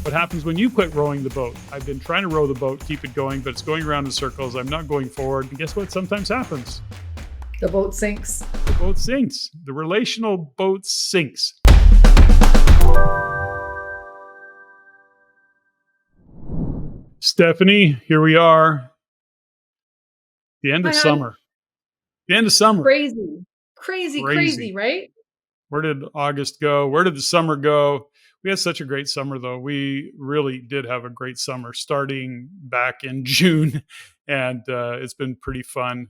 What happens when you quit rowing the boat? I've been trying to row the boat, keep it going, but it's going around in circles. I'm not going forward. And guess what sometimes happens? The boat sinks. The boat sinks. The relational boat sinks. Stephanie, here we are. The end Hi, of hon. summer. The end of summer. Crazy. Crazy, Crazy. crazy, right? Where did August go? Where did the summer go? We had such a great summer, though. We really did have a great summer starting back in June, and it's been pretty fun.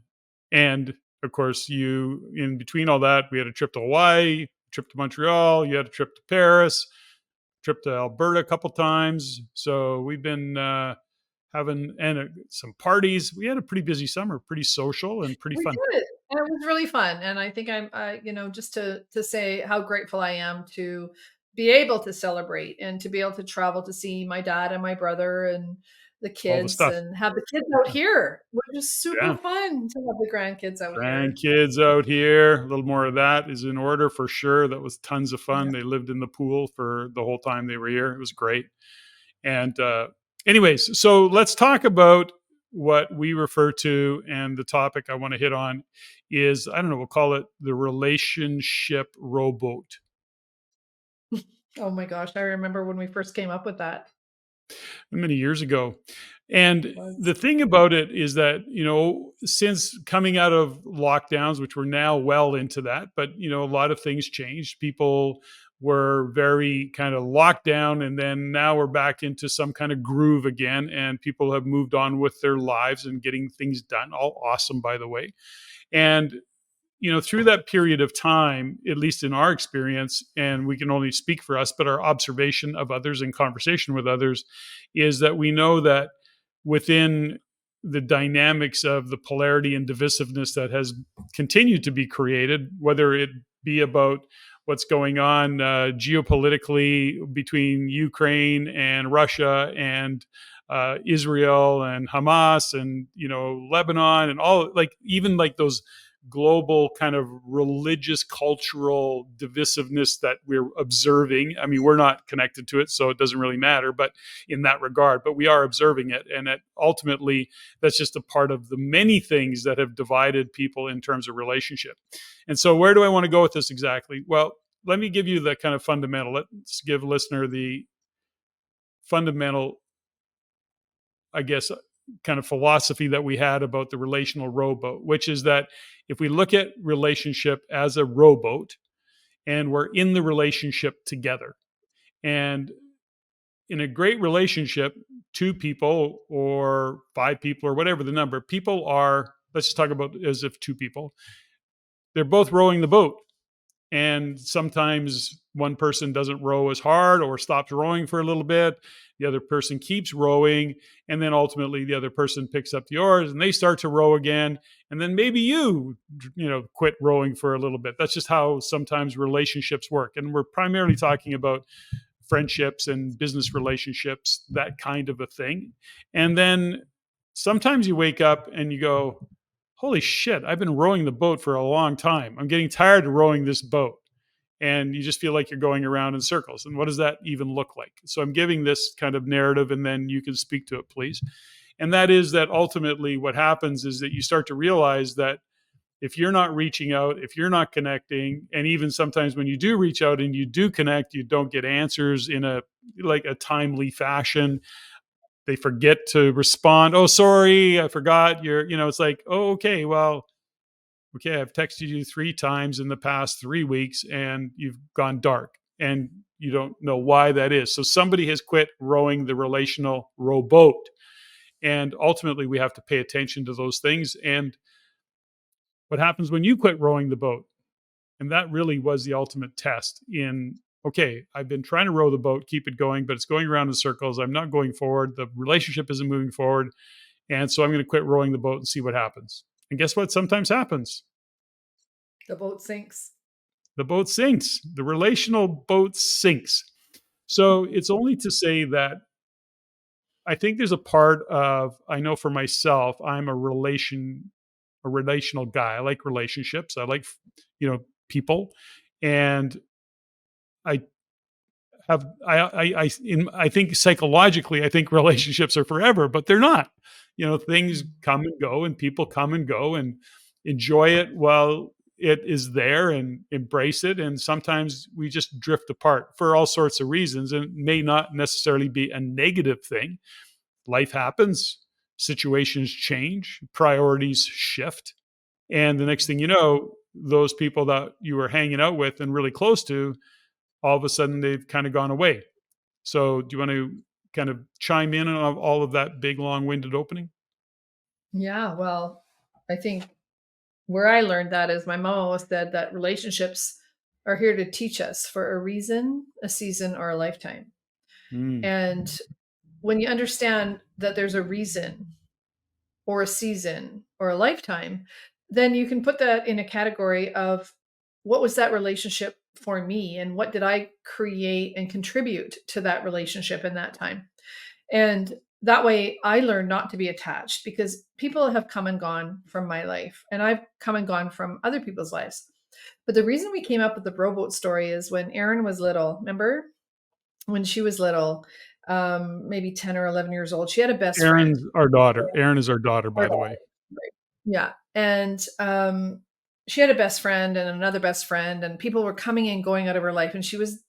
And of course, in between all that, we had a trip to Hawaii, trip to Montreal, you had a trip to Paris, trip to Alberta a couple times. So we've been having some parties. We had a pretty busy summer, pretty social and pretty We fun. did. And it was really fun. And I think just to say how grateful I am to be able to celebrate and to be able to travel to see my dad and my brother and the All the kids stuff. and have the kids out here, which is super Yeah. fun to have the grandkids out here. Grandkids out here. A little more of that is in order for sure. That was tons of fun. Yeah. They lived in the pool for the whole time they were here. It was great. And anyways, so let's talk about what we refer to. And the topic I want to hit on is, I don't know, we'll call it the relationship rowboat. Oh my gosh. I remember when we first came up with that. Many years ago. And Was the thing about it is that, since coming out of lockdowns, which we're now well into that, but, a lot of things changed. People were very kind of locked down, and then now we're back into some kind of groove again, and people have moved on with their lives and getting things done. All awesome, by the way. And through that period of time, at least in our experience, and we can only speak for us, but our observation of others and conversation with others is that we know that within the dynamics of the polarity and divisiveness that has continued to be created, whether it be about what's going on geopolitically between Ukraine and Russia and Israel and Hamas and Lebanon and all, like, even like those global kind of religious cultural divisiveness that we're observing. I mean, we're not connected to it, so it doesn't really matter, but in that regard, but we are observing it. And that ultimately, that's just a part of the many things that have divided people in terms of relationship. And so where do I want to go with this exactly? Well, let me give you the kind of fundamental. Let's give listener the fundamental, I guess, kind of philosophy that we had about the relational rowboat, which is that if we look at relationship as a rowboat and we're in the relationship together, and in a great relationship, two people or five people or whatever the number, people are, let's just talk about as if two people, they're both rowing the boat. And sometimes one person doesn't row as hard or stops rowing for a little bit. The other person keeps rowing, and then ultimately the other person picks up the oars and they start to row again. And then maybe quit rowing for a little bit. That's just how sometimes relationships work. And we're primarily talking about friendships and business relationships, that kind of a thing. And then sometimes you wake up and you go, holy shit, I've been rowing the boat for a long time. I'm getting tired of rowing this boat. And you just feel like you're going around in circles. And what does that even look like? So I'm giving this kind of narrative, and then you can speak to it, please. And that is that ultimately what happens is that you start to realize that if you're not reaching out, if you're not connecting, and even sometimes when you do reach out and you do connect, you don't get answers in a timely fashion. They forget to respond. Oh, sorry, I forgot. It's like, oh, okay, well, okay, I've texted you 3 times in the past 3 weeks and you've gone dark and you don't know why that is. So somebody has quit rowing the relational rowboat. And ultimately, we have to pay attention to those things. And what happens when you quit rowing the boat? And that really was the ultimate test in, okay, I've been trying to row the boat, keep it going, but it's going around in circles. I'm not going forward. The relationship isn't moving forward. And so I'm going to quit rowing the boat and see what happens. And guess what sometimes happens? the boat sinks. The boat sinks. The relational boat sinks. So it's only to say that I think there's a part of, I know for myself, I'm a relational guy. I like relationships. I like, people. And I have I think psychologically, I think relationships are forever, but they're not. Things come and go, and people come and go, and enjoy it while it is there, and embrace it. And sometimes we just drift apart for all sorts of reasons, and it may not necessarily be a negative thing. Life happens, situations change, priorities shift, and the next thing you know, those people that you were hanging out with and really close to, all of a sudden they've kind of gone away. So, do you want to kind of chime in on all of that big, long-winded opening? Yeah, well, I think where I learned that is my mom always said that relationships are here to teach us for a reason, a season, or a lifetime. Mm, And when you understand that there's a reason or a season or a lifetime, then you can put that in a category of what was that relationship for me and what did I create and contribute to that relationship in that time. And that way I learned not to be attached because people have come and gone from my life and I've come and gone from other people's lives. But the reason we came up with the rowboat story is when Erin was little, remember when she was little, maybe 10 or 11 years old, she had a best friend. Erin's our daughter. Erin is our daughter, by Or the way. right. Yeah, and, she had a best friend and another best friend, and people were coming and going out of her life, and she was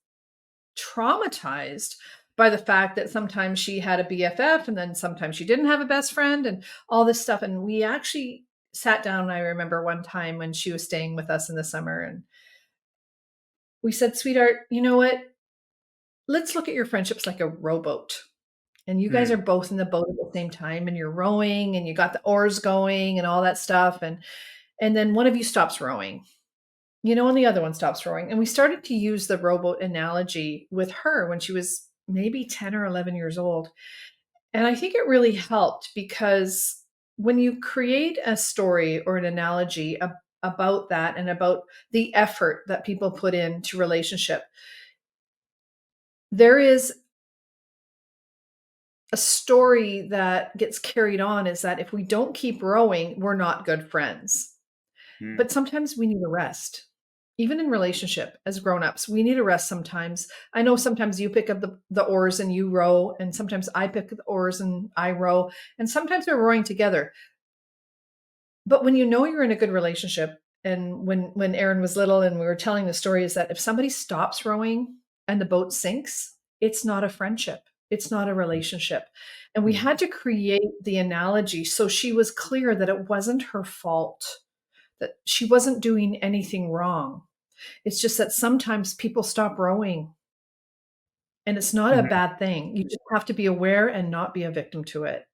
traumatized by the fact that sometimes she had a BFF, and then sometimes she didn't have a best friend, and all this stuff, and we actually sat down, I remember one time when she was staying with us in the summer, and we said, "Sweetheart, you know what? Let's look at your friendships like a rowboat." And you guys are Mm, both in the boat at the same time and you're rowing and you got the oars going and all that stuff and then one of you stops rowing, and the other one stops rowing. And we started to use the rowboat analogy with her when she was maybe 10 or 11 years old. And I think it really helped because when you create a story or an analogy about that and about the effort that people put into relationship, there is a story that gets carried on is that if we don't keep rowing, we're not good friends. mm. But sometimes we need a rest. Even in relationship as grown-ups, we need a rest sometimes. I know sometimes you pick up the oars and you row, and sometimes I pick up the oars and I row, and sometimes we're rowing together. But when you know you're in a good relationship, and when Aaron was little and we were telling the story, is that if somebody stops rowing and the boat sinks, it's not a friendship. It's not a relationship. And we Mm. had to create the analogy so she was clear that it wasn't her fault, that she wasn't doing anything wrong. It's just that sometimes people stop rowing and it's not a Mhm. bad thing. You just have to be aware and not be a victim to it.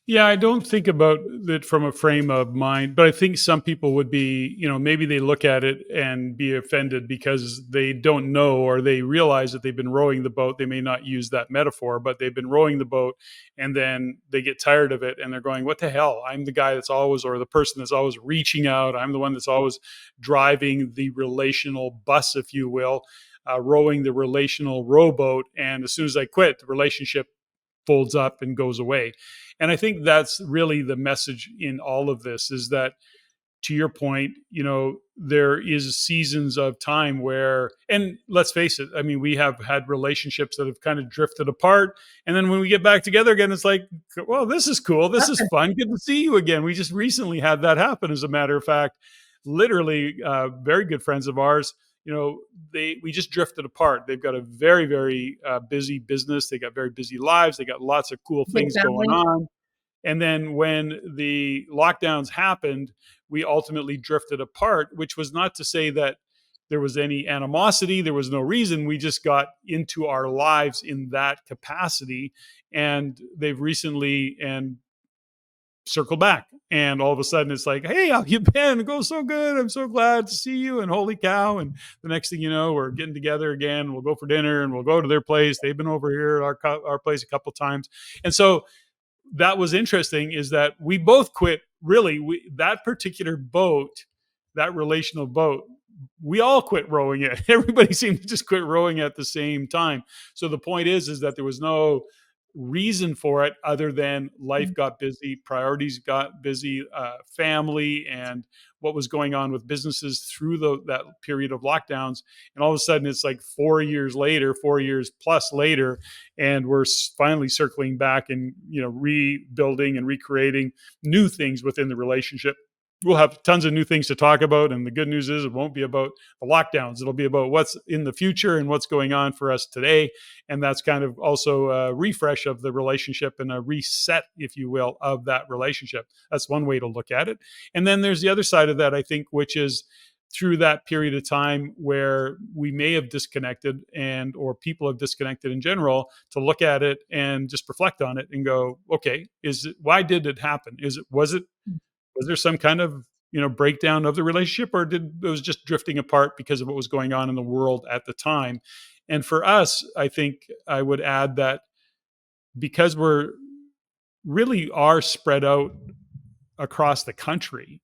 Yeah, I don't think about it from a frame of mind, but I think some people would be, maybe they look at it and be offended because they don't know, or they realize that they've been rowing the boat. They may not use that metaphor, but they've been rowing the boat and then they get tired of it and they're going, "What the hell? I'm the guy that's always, or the person that's always reaching out. I'm the one that's always driving the relational bus, if you will, rowing the relational rowboat. And as soon as I quit, the relationship folds up and goes away." And I think that's really the message in all of this, is that, to your point, there is seasons of time where, and let's face it, I mean, we have had relationships that have kind of drifted apart. And then when we get back together again, it's like, well, this is cool. This is fun. Good to see you again. We just recently had that happen, as a matter of fact. Literally, very good friends of ours, we just drifted apart. They've got a very, very busy business. They got very busy lives. They got lots of cool Big things going family. on. And then when the lockdowns happened, we ultimately drifted apart, which was not to say that there was any animosity. There was no reason. We just got into our lives in that capacity. And they've recently and circled back. And all of a sudden it's like, "Hey, how you been? It goes so good. I'm so glad to see you." And holy cow. And the next thing you know, we're getting together again. We'll go for dinner and we'll go to their place. They've been over here at our place a couple times. And so that was interesting, is that we both quit. Really, that particular boat, that relational boat, we all quit rowing it. Everybody seemed to just quit rowing at the same time. So the point is that there was no reason for it other than life got busy, priorities got busy, family, and what was going on with businesses through that period of lockdowns. And all of a sudden, it's like 4 years later, 4 years plus later, and we're finally circling back and rebuilding and recreating new things within the relationship. We'll have tons of new things to talk about, and the good news is it won't be about the lockdowns. It'll be about what's in the future and what's going on for us today, and that's kind of also a refresh of the relationship and a reset, if you will, of that relationship. That's one way to look at it. And then there's the other side of that, I think, which is through that period of time where we may have disconnected, and or people have disconnected in general, to look at it and just reflect on it and go, okay, why did it happen? Was there some kind of breakdown of the relationship, or did it was just drifting apart because of what was going on in the world at the time? And for us, I think I would add that because we're really are spread out across the country,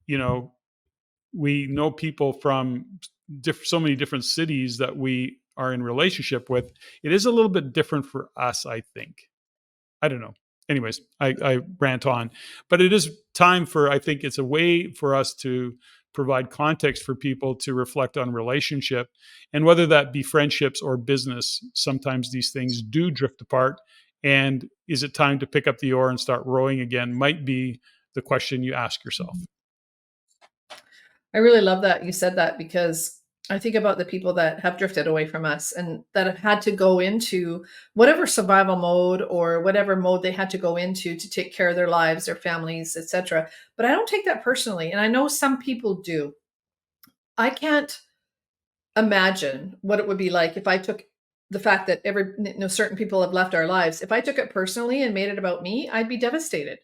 we know people from so many different cities that we are in relationship with. It is a little bit different for us, I think. I don't know. Anyways, I rant on, but it is time for, I think it's a way for us to provide context for people to reflect on relationship, and whether that be friendships or business. Sometimes these things do drift apart. And is it time to pick up the oar and start rowing again? Might be the question you ask yourself. I really love that you said that, because I think about the people that have drifted away from us and that have had to go into whatever survival mode or whatever mode they had to go into to take care of their lives, their families, etc. But I don't take that personally, and I know some people do. I can't imagine what it would be like if I took the fact that certain people have left our lives. If I took it personally and made it about me, I'd be devastated,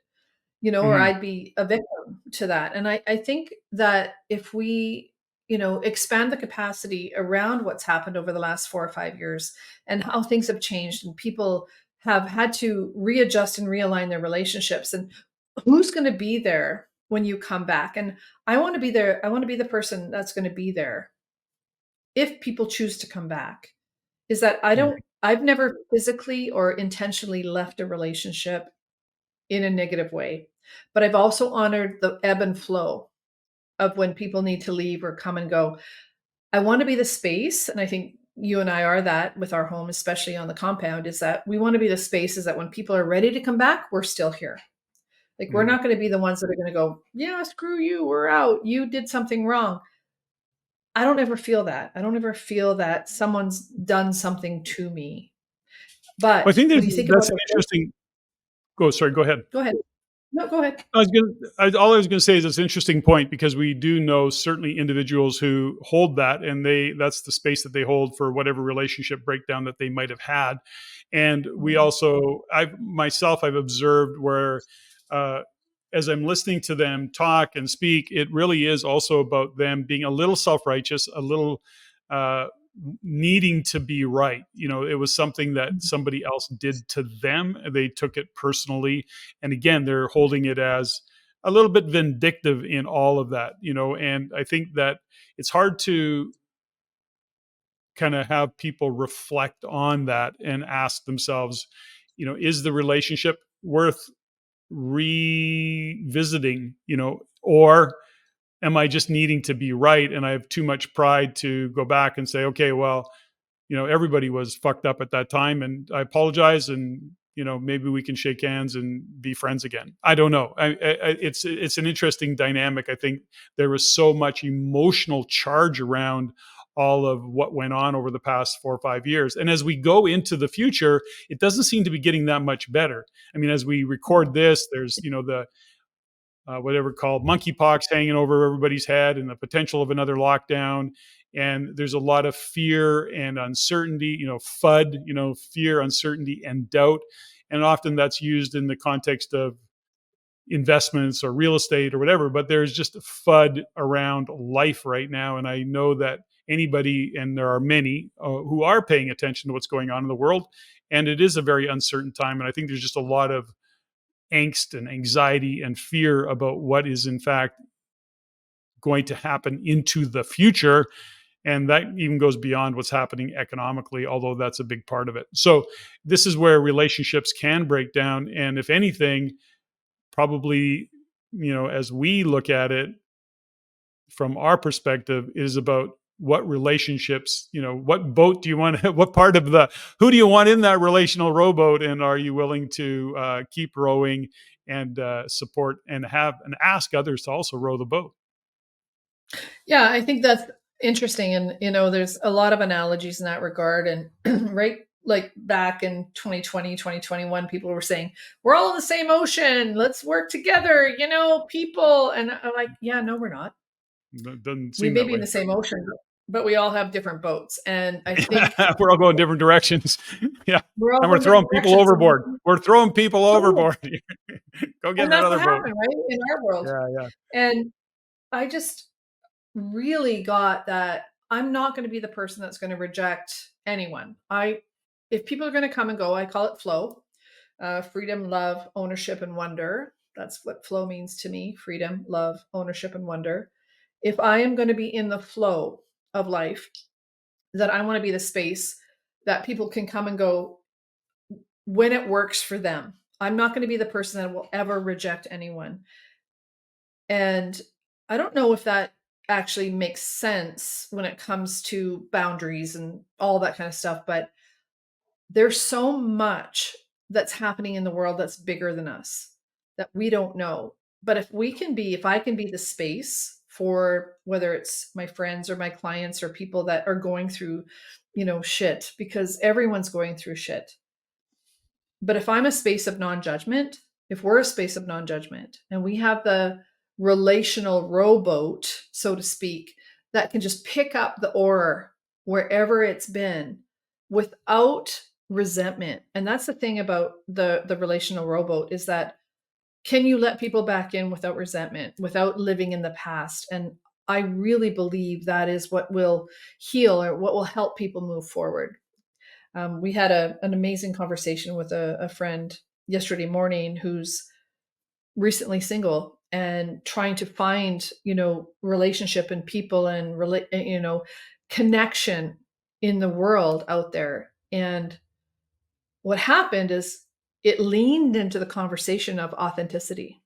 or Mhm. I'd be a victim to that. And I think that if we, expand the capacity around what's happened over the last 4 or 5 years and how things have changed and people have had to readjust and realign their relationships, and who's going to be there when you come back. And I want to be there. I want to be the person that's going to be there if people choose to come back. Is that I've never physically or intentionally left a relationship in a negative way. But I've also honored the ebb and flow of when people need to leave or come and go. I want to be the space, and I think you and I are that with our home, especially on the compound, is that we want to be the spaces that when people are ready to come back, we're still here. Like, we're Mhm. not going to be the ones that are going to go, yeah, screw you, we're out. You did something wrong. I don't ever feel that. I don't ever feel that someone's done something to me. Well, I But think when you think about that's an the interesting. Go. Sorry. Go ahead. go ahead. No, go ahead. All I was going to say is it's an interesting point, because we do know certainly individuals who hold that, and that's the space that they hold for whatever relationship breakdown that they might have had. And we Mm, also, I've observed where, uh, as I'm listening to them talk and speak, it really is also about them being a little self-righteous, a little uh, needing to be right. It was something that mm, somebody else did to them. They took it personally, and again, they're holding it as a little bit vindictive in all of that. And I think that it's hard to kind of have people reflect on that and ask themselves, is the relationship worth revisiting, or am I just needing to be right, and I have too much pride to go back and say, okay, well, everybody was fucked up at that time, and I apologize, and maybe we can shake hands and be friends again. I don't know. It's an interesting dynamic. I think there was so much emotional charge around all of what went on over the past 4 or 5 years, and as we go into the future, it doesn't seem to be getting that much better. I mean, as we record no. this, there's the whatever called monkeypox hanging over everybody's head, and the potential of another lockdown. And there's a lot of fear and uncertainty, FUD, fear, uncertainty, and doubt. And often that's used in the context of investments or real estate or whatever, but there's just a FUD around life right now. And I know that anybody, and there are many who are paying attention to what's going on in the world. And it is a very uncertain time. And I think there's just a lot of angst and anxiety and fear about what is in fact going to happen into the future. And that even goes beyond what's happening economically, although that's a big part of it. So this is where relationships can break down. And if anything, probably, as we look at it from our perspective, is about what relationships, what boat do you want, what part of who do you want in that relational rowboat? And are you willing to keep rowing and support and ask others to also row the boat? Yeah, I think that's interesting. And, there's a lot of analogies in that regard. And right, like back in 2020, 2021, people were saying, we're all in the same ocean. Let's work together, people. And I'm like, yeah, no, we're not. It doesn't We seem may that be in way. the same ocean, but we all have different boats. And I think We're all going different directions. Yeah. we're all And we're going different throwing people directions. overboard. We're throwing people Totally. overboard. Go get And in that's what another boat. happened, right? In our world. Yeah, yeah. And I just really got that I'm not going to be the person that's going to reject anyone. If people are going to come and go, I call it flow. Freedom, love, ownership, and wonder. That's what flow means to me: freedom, love, ownership, and wonder. If I am going to be in the flow of life, that I want to be the space that people can come and go when it works for them. I'm not going to be the person that will ever reject anyone. And I don't know if that actually makes sense when it comes to boundaries and all that kind of stuff, but there's so much that's happening in the world that's bigger than us that we don't know. But if I can be the space for whether it's my friends or my clients or people that are going through, shit, because everyone's going through shit. But if I'm a space of non-judgment, if we're a space of non-judgment and we have the relational rowboat, so to speak, that can just pick up the oar wherever it's been without resentment. And that's the thing about the relational rowboat, is that can you let people back in without resentment, without living in the past? And I really believe that is what will heal or what will help people move forward. We had an amazing conversation with a friend yesterday morning who's recently single and trying to find, relationship and people and connection in the world out there. And what happened is it leaned into the conversation of authenticity.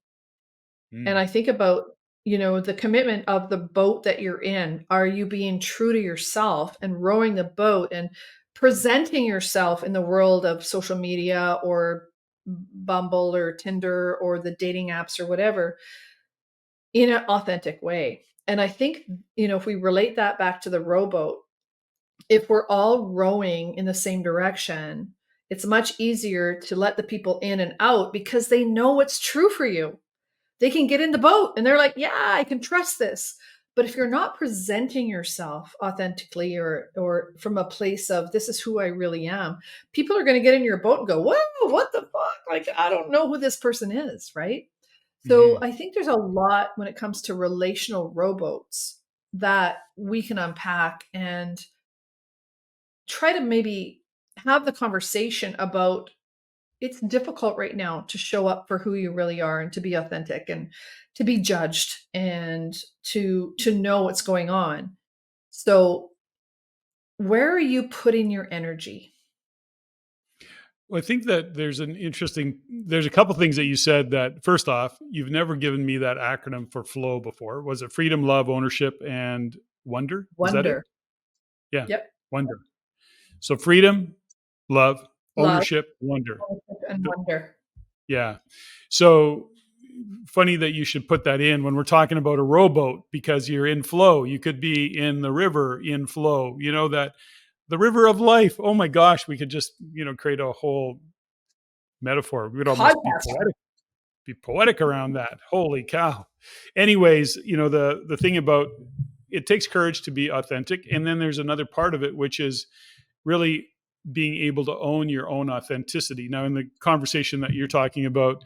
And Mm. I think about, the commitment of the boat that you're in. Are you being true to yourself and rowing the boat and presenting yourself in the world of social media or Bumble or Tinder or the dating apps or whatever in an authentic way? And I think, if we relate that back to the rowboat, if we're all rowing in the same direction, it's much easier to let the people in and out because they know what's true for you. They can get in the boat and they're like, yeah, I can trust this. But if you're not presenting yourself authentically or from a place of this is who I really am, people are going to get in your boat and go, whoa, what the fuck? Like, I don't know who this person is, right? So Mhm. I think there's a lot when it comes to relational rowboats that we can unpack and try to maybe have the conversation about it's difficult right now to show up for who you really are and to be authentic and to be judged and to know what's going on. So, where are you putting your energy? Well, I think that there's a couple things that you said that first off, you've never given me that acronym for flow before. Was it freedom, love, ownership, and wonder? Is that it? Wonder. Yeah. Yep. Wonder. So freedom, love, Love, ownership, wonder. ownership, and Th- wonder. Yeah. So funny that you should put that in when we're talking about a rowboat because you're in flow. You could be in the river in flow. That the river of life. Oh my gosh, we could just, create a whole metaphor. We would almost Podcast. be poetic around that. Holy cow. Anyways, the thing about it takes courage to be authentic. And then there's another part of it, which is really being able to own your own authenticity. Now, in the conversation that you're talking about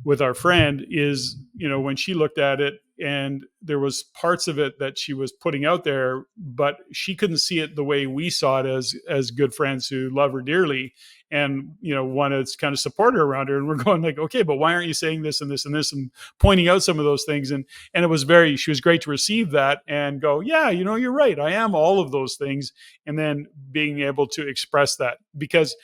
with our friend is, when she looked at it and there was parts of it that she was putting out there, but she couldn't see it the way we saw it as good friends who love her dearly. and want to kind of support her around her. And we're going like, okay, but why aren't you saying this and this and this, and pointing out some of those things. And she was great to receive that and go, yeah, you're right, I am all of those things. And then being able to express that, because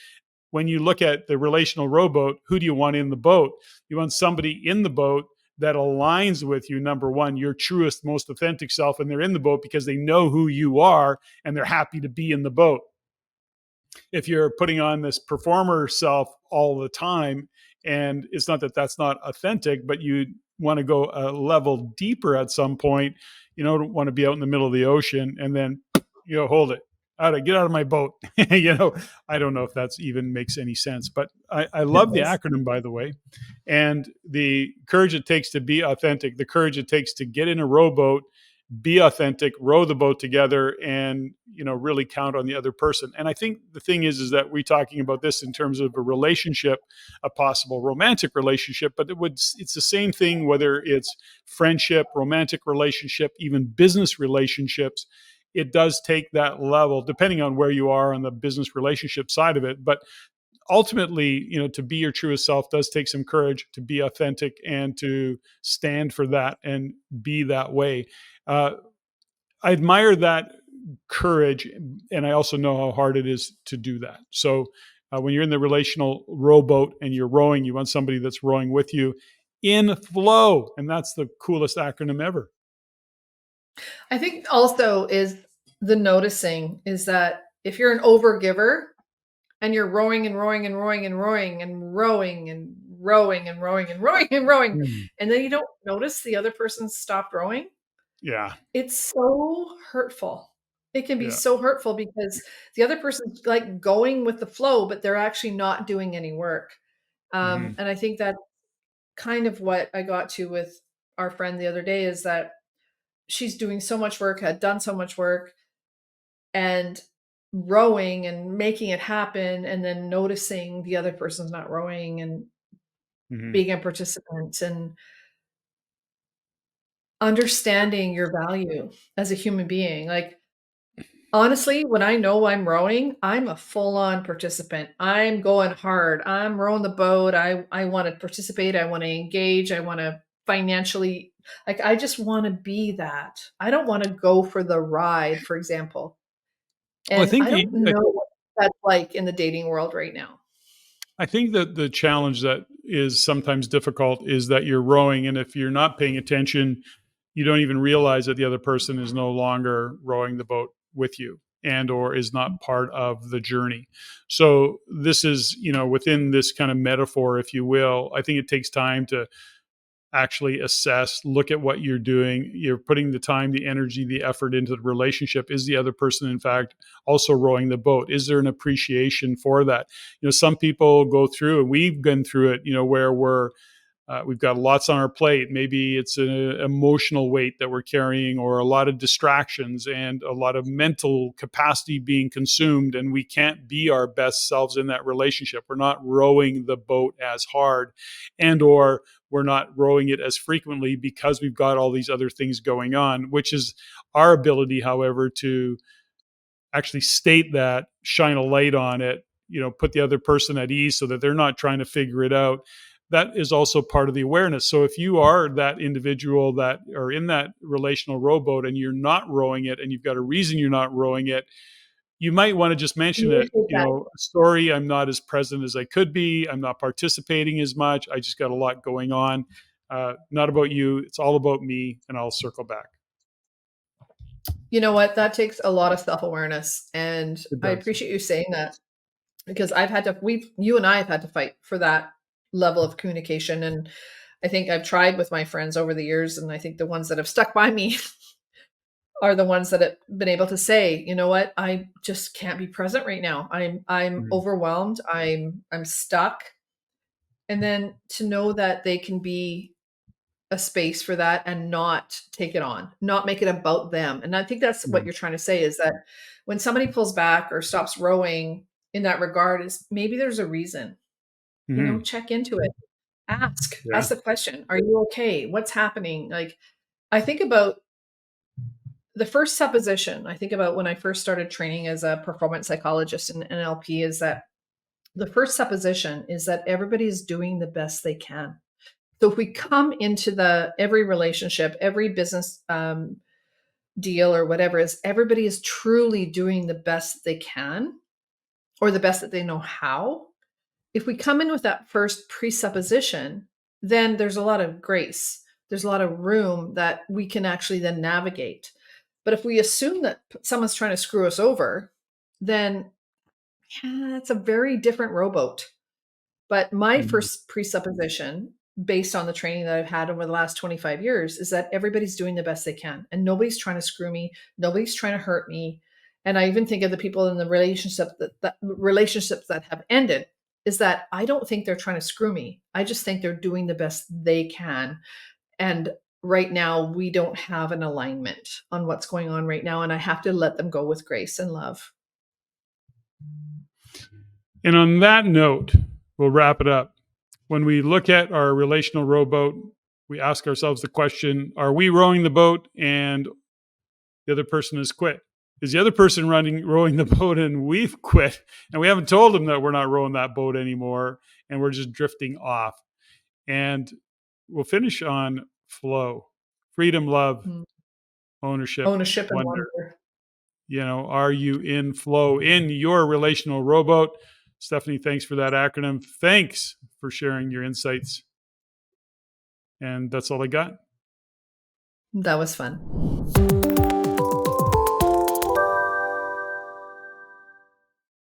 when you look at the relational rowboat, who do you want in the boat? You want somebody in the boat that aligns with you, number one, your truest, most authentic self, and they're in the boat because they know who you are and they're happy to be in the boat. If you're putting on this performer self all the time, and it's not that that's not authentic, but you want to go a level deeper at some point, don't want to be out in the middle of the ocean and then, hold it. Get out of my boat. I don't know if that's even makes any sense, but I It love the does. acronym, by the way. And the courage it takes to be authentic, the courage it takes to get in a rowboat, be authentic, row the boat together, and really count on the other person. And I think the thing is that we're talking about this in terms of a relationship, a possible romantic relationship, but it's the same thing whether it's friendship, romantic relationship, even business relationships. It does take that level, depending on where you are on the business relationship side of it. But ultimately, to be your truest self does take some courage, to be authentic and to stand for that and be that way. Uh, I admire that courage, and I also know how hard it is to do that. So when you're in the relational rowboat and you're rowing, you want somebody that's rowing with you in flow, and that's the coolest acronym ever. I think also is the noticing is that if you're an overgiver and you're rowing and rowing and rowing and rowing and rowing and rowing and rowing and rowing and rowing, Mm. and then you don't notice the other person stopped rowing, Yeah, it's so hurtful. It can be yeah. so hurtful because the other person's like going with the flow, but they're actually not doing any work. Hmm. And I think that kind of what I got to with our friend the other day is that she's doing so much work, had done so much work, and rowing and making it happen, and then noticing the other person's not rowing and Hmm. being a participant and understanding your value as a human being. Like, honestly, when I know I'm rowing, I'm a full-on participant. I'm going hard. I'm rowing the boat. I wanna participate. I wanna engage. I wanna financially like, I just wanna be that. I don't wanna go for the ride, for example. Well, And I don't know what that's like in the dating world right now. I think that the challenge that is sometimes difficult is that you're rowing, and if you're not paying attention, you don't even realize that the other person is no longer rowing the boat with you and or is not part of the journey. So this is, within this kind of metaphor, if you will. I think it takes time to actually assess, look at what you're doing. You're putting the time, the energy, the effort into the relationship. Is the other person, in fact, also rowing the boat? Is there an appreciation for that? Some people go through, and we've been through it, where we've got lots on our plate. Maybe it's an emotional weight that we're carrying, or a lot of distractions and a lot of mental capacity being consumed, and we can't be our best selves in that relationship. We're not rowing the boat as hard, and or we're not rowing it as frequently because we've got all these other things going on, which is our ability, however, to actually state that, shine a light on it, put the other person at ease so that they're not trying to figure it out. That is also part of the awareness. So if you are that individual that are in that relational rowboat and you're not rowing it and you've got a reason you're not rowing it, you might want to just mention it, Communicate that. story, I'm not as present as I could be. I'm not participating as much. I just got a lot going on. Not about you. It's all about me. And I'll circle back. You know what? That takes a lot of self-awareness, and It I does. appreciate you saying that because I've had to we've you and I have had to fight for that level of communication, and I think I've tried with my friends over the years, and I think the ones that have stuck by me are the ones that have been able to say, "You know what? I just can't be present right now. I'm Mhm. overwhelmed. I'm stuck." And then to know that they can be a space for that and not take it on, not make it about them. And I think that's what Mhm. you're trying to say is that when somebody pulls back or stops rowing in that regard is maybe there's a reason. Mhm. Check into it. Yeah. Ask the question, "Are you okay? What's happening?" Like, I think about the first supposition I think about when I first started training as a performance psychologist in NLP is that The first supposition is that everybody is doing the best they can. So if we come into the every relationship, every business deal or whatever, is everybody is truly doing the best they can or the best that they know how. If we come in with that first presupposition, then there's a lot of grace. There's a lot of room that we can actually then navigate. But if we assume that someone's trying to screw us over, then yeah, it's a very different rowboat. But my Mhm. first presupposition, based on the training that I've had over the last 25 years, is that everybody's doing the best they can and nobody's trying to screw me, nobody's trying to hurt me. And I even think of the people in the relationships that have ended, is that I don't think they're trying to screw me. I just think they're doing the best they can. And right now we don't have an alignment on what's going on right now, and I have to let them go with grace and love. And on that note, we'll wrap it up. When we look at our relational rowboat, we ask ourselves the question, are we rowing the boat and the other person has quit? Is the other person rowing the boat and we've quit and we haven't told them that we're not rowing that boat anymore and we're just drifting off? And we'll finish on flow, freedom, love, Mm. ownership, Ownership and wonder. wonder. Are you in flow in your relational rowboat? Stephanie, thanks for that acronym. Thanks for sharing your insights. And that's all I got. That was fun.